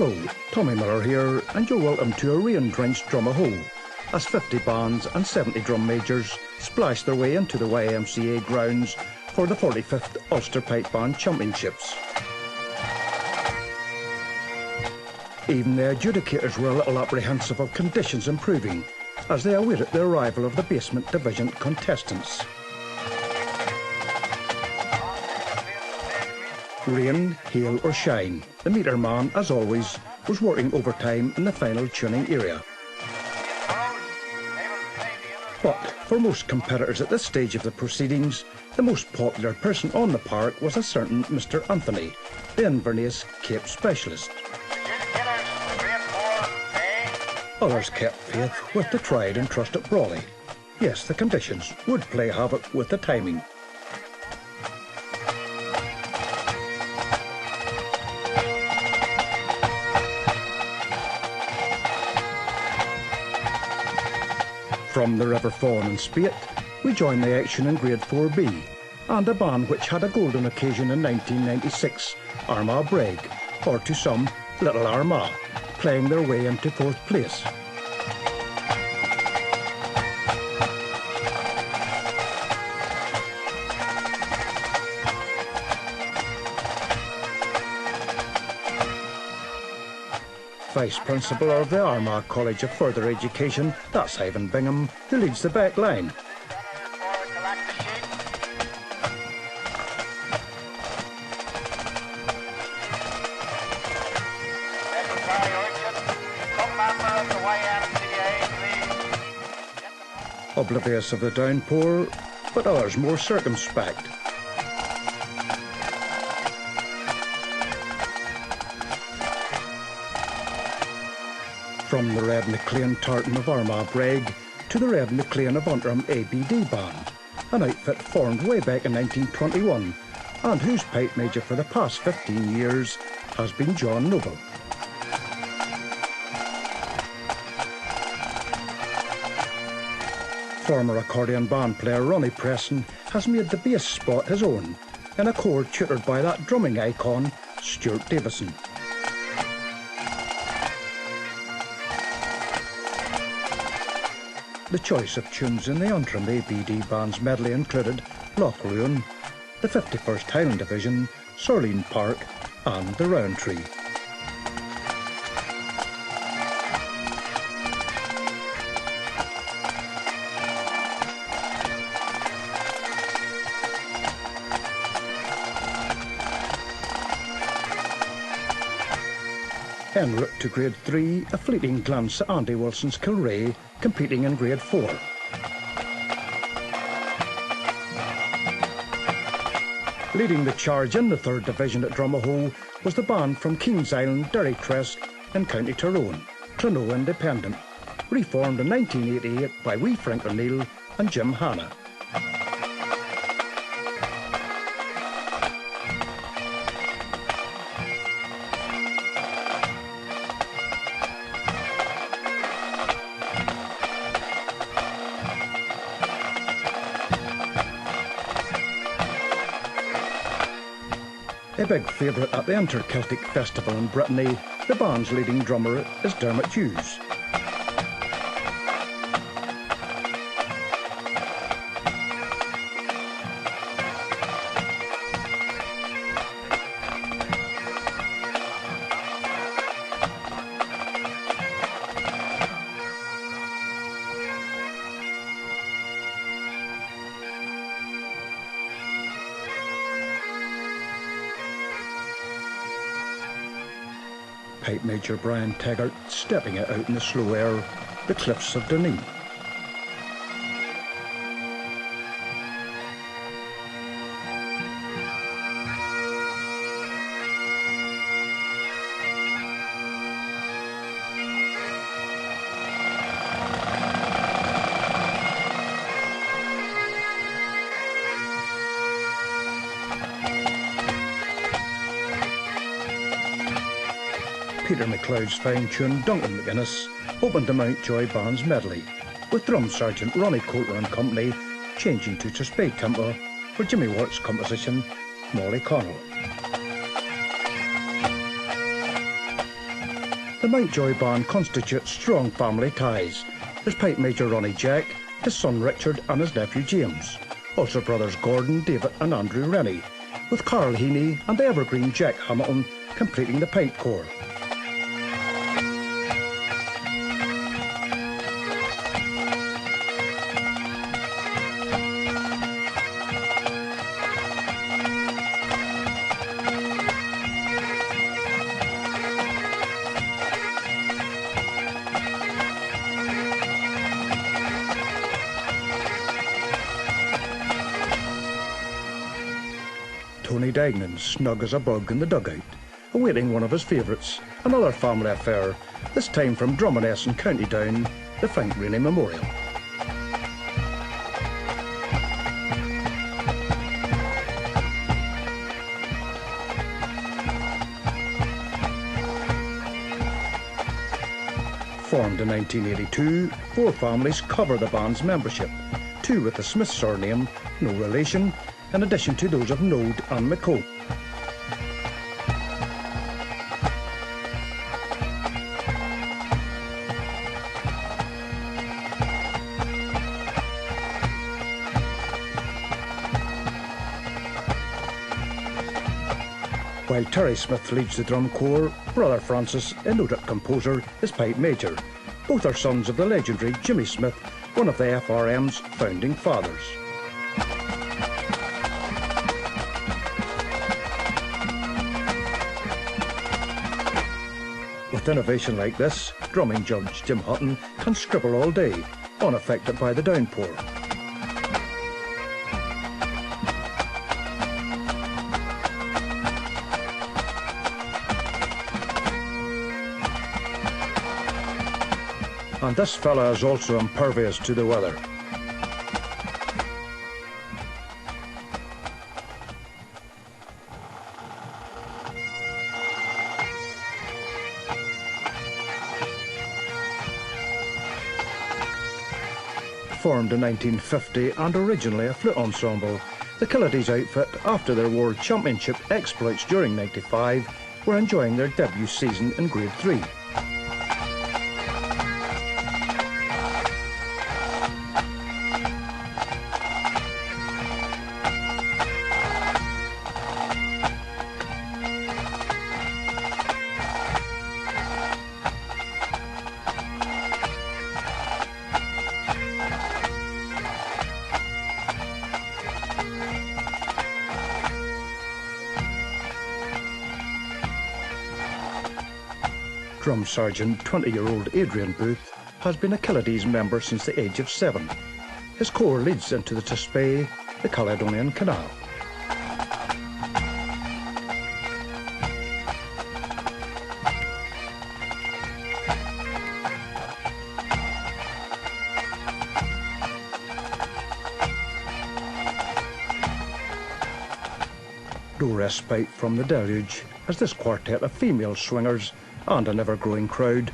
Hello, Tommy Miller here, and you're welcome to a rain-drenched Drumahoe, as 50 bands and 70 drum majors splash their way into the YMCA grounds for the 45th Ulster Pipe Band Championships. Even the adjudicators were a little apprehensive of conditions improving as they awaited the arrival of the basement division contestants. Rain, hail or shine, the meter man, as always, was working overtime in the final tuning area. But for most competitors at this stage of the proceedings, the most popular person on the park was a certain Mr. Anthony, the Inverness Cape specialist. Others kept faith with the tried and trusted Brawley. Yes, the conditions would play havoc with the timing. From the River Fawn and Spate, we joined the action in Grade 4B, and a band which had a golden occasion in 1996, Armagh Bragg, or to some, Little Armagh, playing their way into 4th place. Vice Principal of the Armagh College of Further Education, that's Ivan Bingham, who leads the back line. Oblivious of the downpour, but others more circumspect. From the Red McLean Tartan of Armagh Bragg to the Red McLean of Antrim ABD Band, an outfit formed way back in 1921 and whose pipe major for the past 15 years has been John Noble. Former accordion band player Ronnie Preston has made the bass spot his own in a corps tutored by that drumming icon Stuart Davison. The choice of tunes in the Antrim ABD Band's medley included Loch Ruin, the 51st Highland Division, Sorleen Park and the Roundtree. En route to Grade 3, a fleeting glance at Andy Wilson's Kilray, competing in Grade 4. Leading the charge in the 3rd Division at Drumahoe was the band from Kings Island, Derry Tresk in County Tyrone, Clonogh Independent, reformed in 1988 by wee Frank O'Neill and Jim Hanna. A big favourite at the Inter-Celtic Festival in Brittany, the band's leading drummer is Dermot Hughes. Pipe Major Brian Taggart stepping it out in the slow air, the cliffs of Dunedin. Peter McLeod's fine-tuned Duncan McGuinness opened the Mountjoy Band's medley, with Drum Sergeant Ronnie Coulter and company changing to spade tempo for Jimmy Wart's composition, Molly Connell. The Mountjoy band constitutes strong family ties. There's Pipe Major Ronnie Jack, his son Richard and his nephew James. Also brothers Gordon, David and Andrew Rennie, with Carl Heaney and the evergreen Jack Hamilton completing the pipe corps. Tony Dagnan snug as a bug in the dugout, awaiting one of his favourites, another family affair, this time from Drummondess in County Down, the Frank Rainey Memorial. Formed in 1982, 4 families cover the band's membership, 2 with the Smith surname, no relation, in addition to those of Node and McCoe. While Terry Smith leads the drum corps, brother Francis, a noted composer, is Pipe Major. Both are sons of the legendary Jimmy Smith, one of the FRM's founding fathers. With innovation like this, drumming judge Jim Hutton can scribble all day, unaffected by the downpour. And this fella is also impervious to the weather. Formed in 1950 and originally a flute ensemble, the Killades outfit, after their World Championship exploits during '95, were enjoying their debut season in Grade 3. Drum Sergeant 20-year-old Adrian Booth has been a Killades member since the age of 7. His corps leads into the Tuspay, the Caledonian Canal. No respite from the deluge as this quartet of female swingers and an ever-growing crowd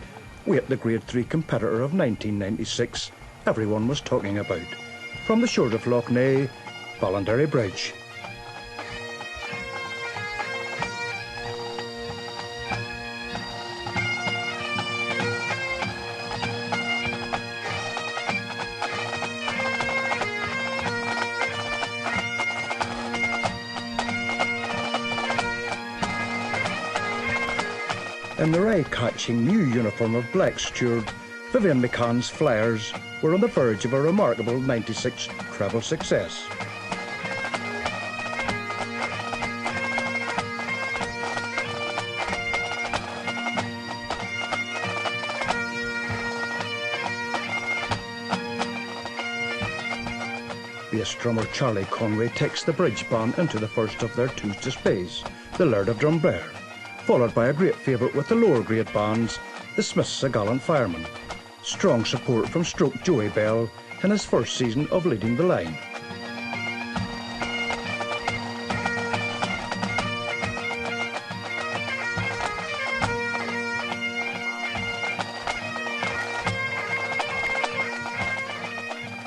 wait the Grade 3 competitor of 1996 everyone was talking about, from the shores of Loch Ness, Ballinderry Bridge. In their eye-catching new uniform of black steward, Vivian McCann's Flyers were on the verge of a remarkable '96 treble success. Bass drummer Charlie Conway takes the bridge band into the first of their 2 displays, the Laird of Drumblare, followed by a great favourite with the lower grade bands, the Smiths A Gallant Fireman. Strong support from stroke Joey Bell in his first season of leading the line.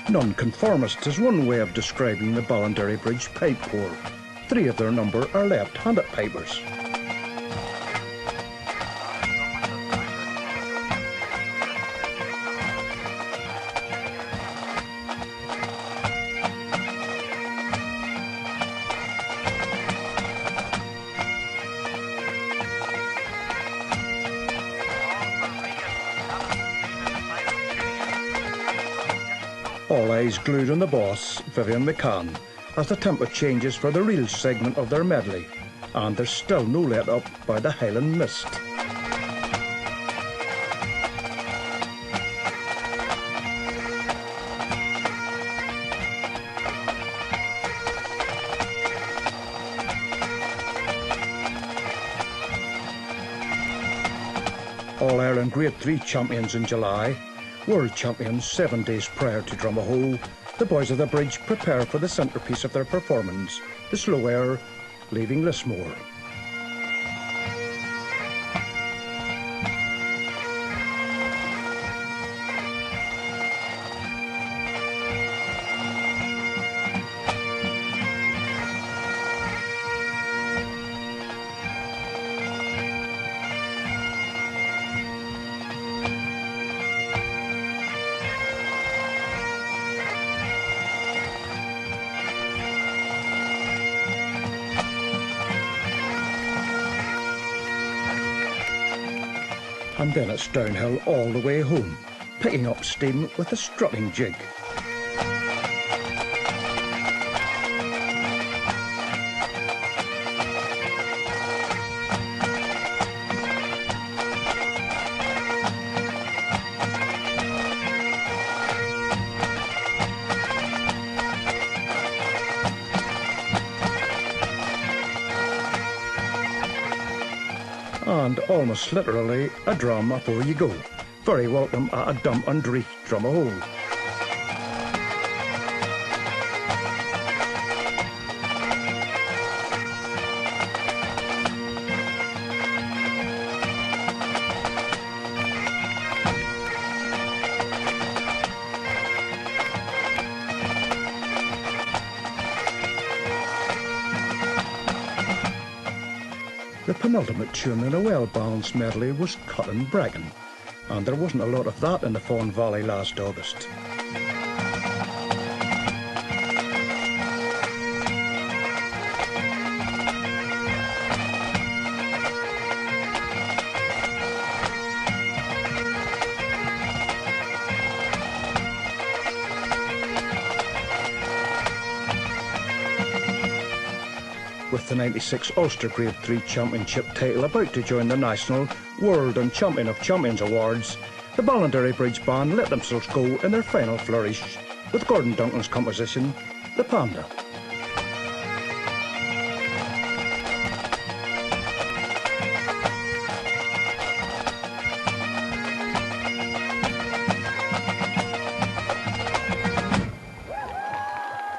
Nonconformist is one way of describing the Ballinderry Bridge pipe corps. 3 of their number are left-handed pipers. eyes glued on the boss, Vivian McCann, as the tempo changes for the real segment of their medley, and there's still no let up by the Highland Mist. All-Ireland Grade 3 champions in July, world champions 7 days prior to Dromahole, the boys of the bridge prepare for the centrepiece of their performance, the slow air, leaving Lismore. And then it's downhill all the way home, picking up steam with a strutting jig. And almost literally a drum afore you go. Very welcome at a dump and Dreich Dromahole. The penultimate tune in a well-balanced medley was Cuttin' Bracken, and there wasn't a lot of that in the Fawn Valley last August. With the 96 Ulster Grade 3 Championship title about to join the National, World and Champion of Champions Awards, the Ballinderry Bridge Band let themselves go in their final flourish with Gordon Duncan's composition, The Panda.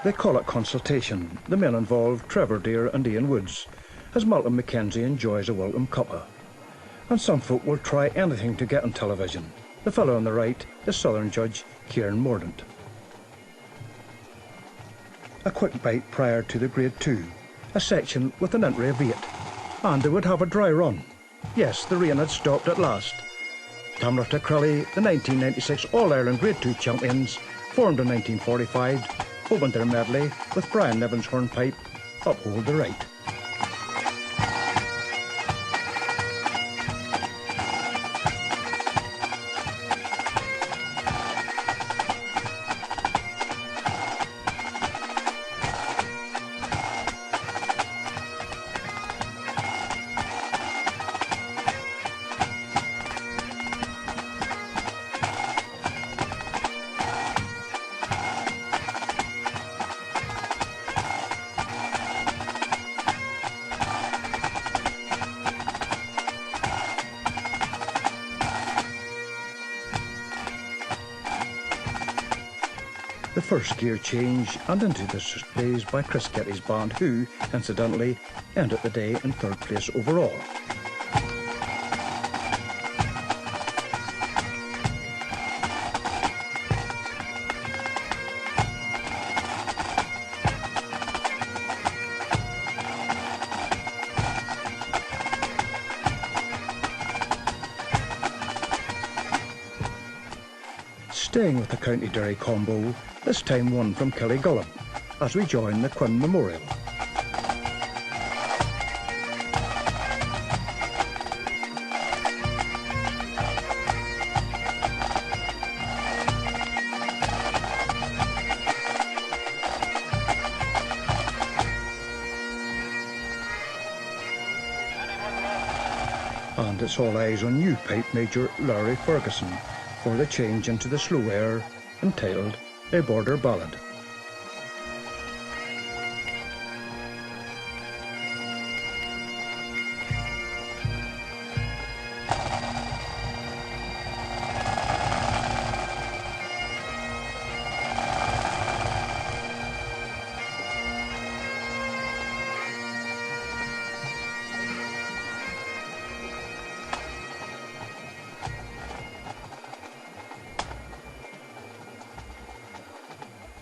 They call it consultation, the men involved, Trevor Deere and Ian Woods, as Malcolm Mackenzie enjoys a welcome cuppa. And some folk will try anything to get on television. The fellow on the right is Southern judge Kieran Mordaunt. A quick bite prior to the Grade 2, a section with an entry of 8, and they would have a dry run. Yes, the rain had stopped at last. Tamra Crowley, the 1996 All-Ireland Grade 2 champions, formed in 1945, opened their medley with Brian Nevin's hornpipe, Uphold the Right. The first gear change and into the displays by Chris Getty's band, who, incidentally, ended the day in 3rd place overall. Staying with the County Derry combo, this time one from Killygullum, as we join the Quinn Memorial. and it's all eyes on you, Pipe Major Larry Ferguson, for the change into the slow air entitled A Border Ballad.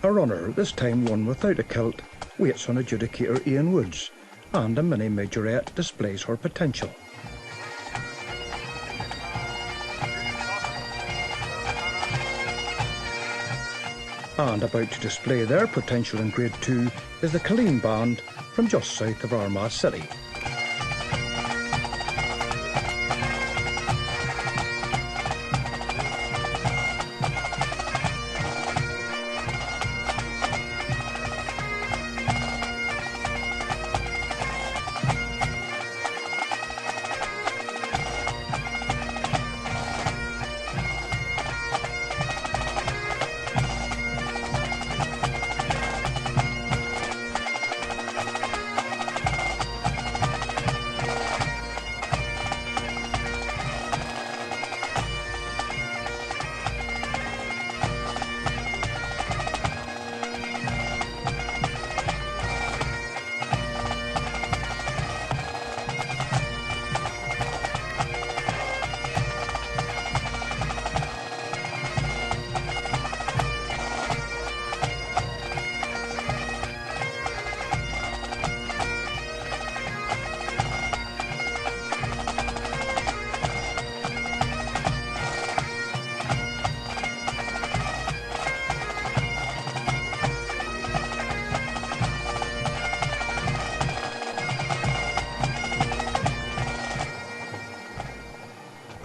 A runner, this time one without a kilt, waits on adjudicator Ian Woods, and a mini majorette displays her potential. And about to display their potential in Grade 2 is the Killeen Band from just south of Armagh City.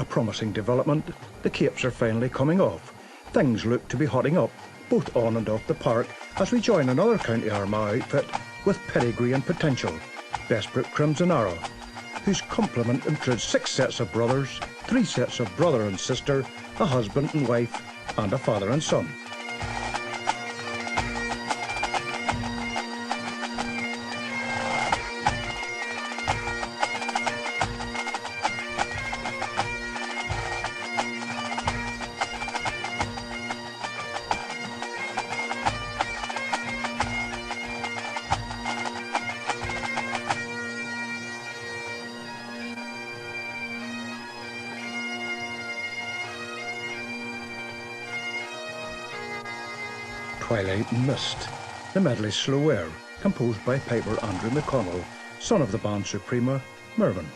Promising development, the capes are finally coming off. Things look to be hotting up, both on and off the park, as we join another County Armagh outfit with pedigree and potential, Desperate Crimson Arrow, whose complement includes 6 sets of brothers, 3 sets of brother and sister, a husband and wife, and a father and son. Twilight Mist, the medley Slow Air, composed by piper Andrew McConnell, son of the band Suprema, Mervyn.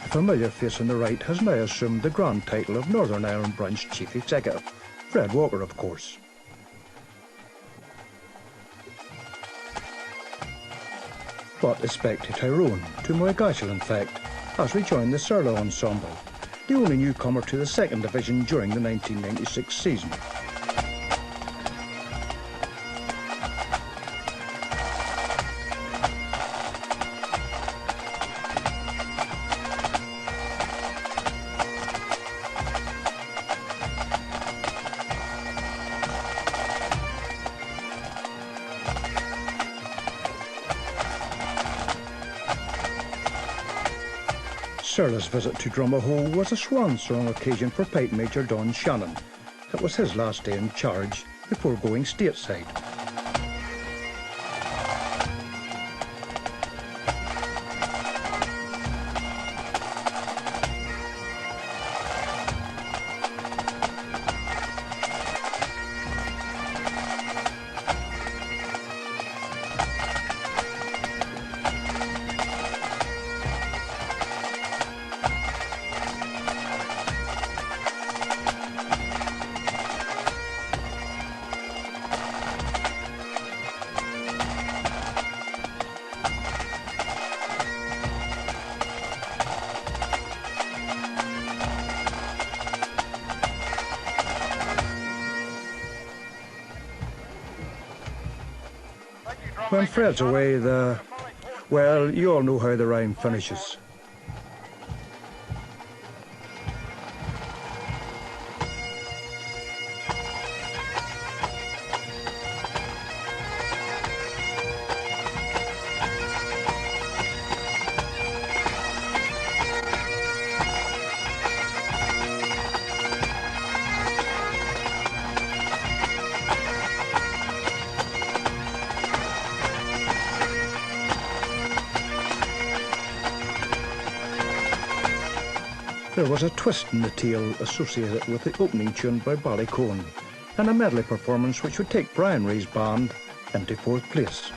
The familiar face on the right has now assumed the grand title of Northern Ireland Branch Chief Executive, Fred Walker, of course. But expect to Tyrone, to Moygashiel in fact, as we join the Surla Ensemble, the only newcomer to the 2nd Division during the 1996 season. Surla's visit to Drumahoe was a swan song occasion for Pipe Major Don Shannon. It was his last day in charge before going stateside. When Fred's away, well, you all know how the rhyme finishes. There was a twist in the tale associated with the opening tune by Ballycone, and a medley performance which would take Brian Ray's band into fourth place.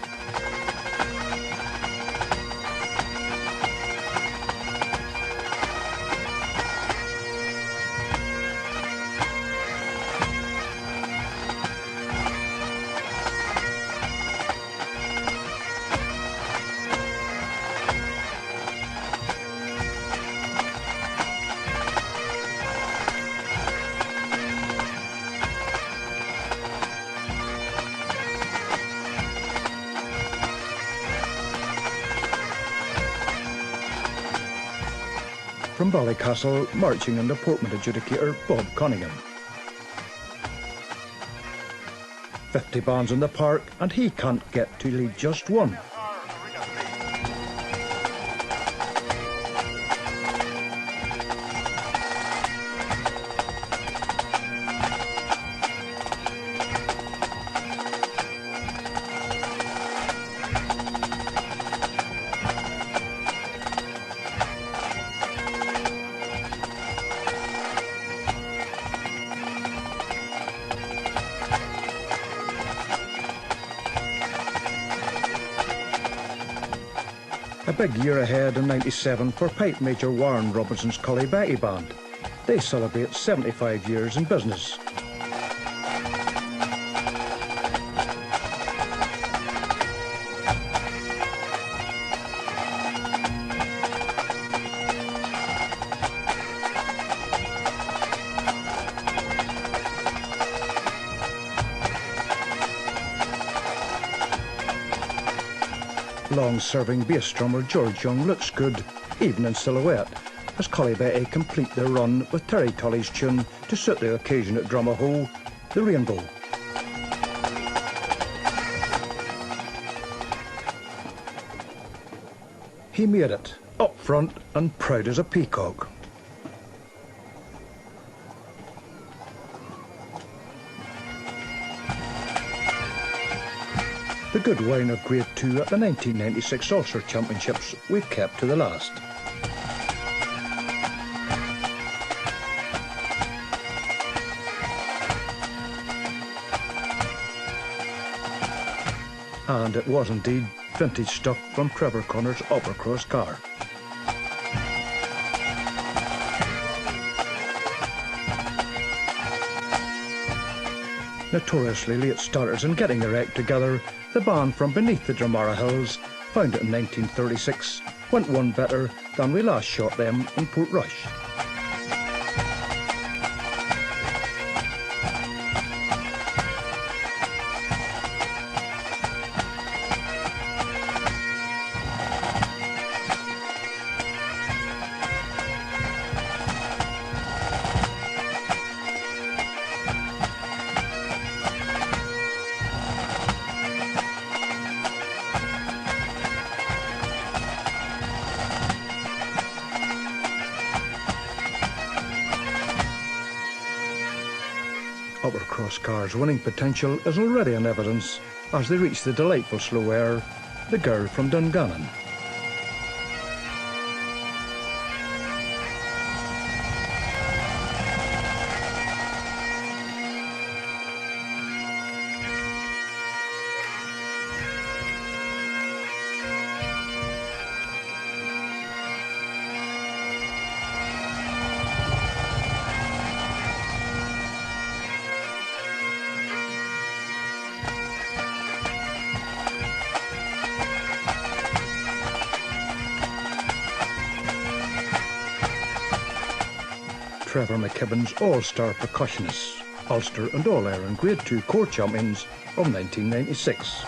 From Ballycastle, marching in the Portman adjudicator Bob Cunningham. 50 bands in the park, and he can't get to lead just one. A big year ahead in '97 for Pipe Major Warren Robinson's Cullybeatty Band. They celebrate 75 years in business. Long-serving bass drummer George Young looks good, even in silhouette, as Cullybeatty complete their run with Terry Tully's tune to suit the occasion at Drumahoe, The Rainbow. He made it, up front and proud as a peacock. The good wine of Grade 2 at the 1996 Ulster Championships we've kept to the last. And it was indeed vintage stuff from Trevor Connor's upper Crossgare. Notoriously late starters in getting their act together, the band from beneath the Dramara Hills, founded in 1936, went one better than we last shot them in Portrush. Upper Crossgare's winning potential is already in evidence as they reach the delightful slow air, The Girl from Dungannon. Trevor McKibben's all-star percussionists, Ulster and All-Ireland Grade 2 Corps champions of 1996.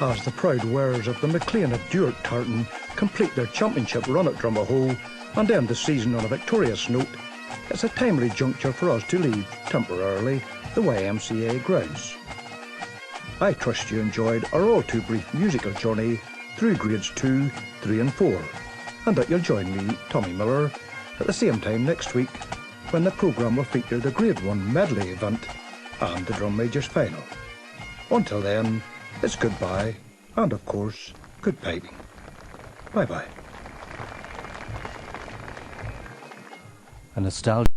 as the proud wearers of the MacLean of Duart tartan complete their championship run at Drumahoe and end the season on a victorious note, it's a timely juncture for us to leave, temporarily, the YMCA grounds. I trust you enjoyed our all too brief musical journey through grades 2, 3 and 4, and that you'll join me, Tommy Miller, at the same time next week when the programme will feature the Grade 1 medley event and the Drum Majors final. Until then, it's goodbye and, of course, good piping. Bye-bye. A nostalgia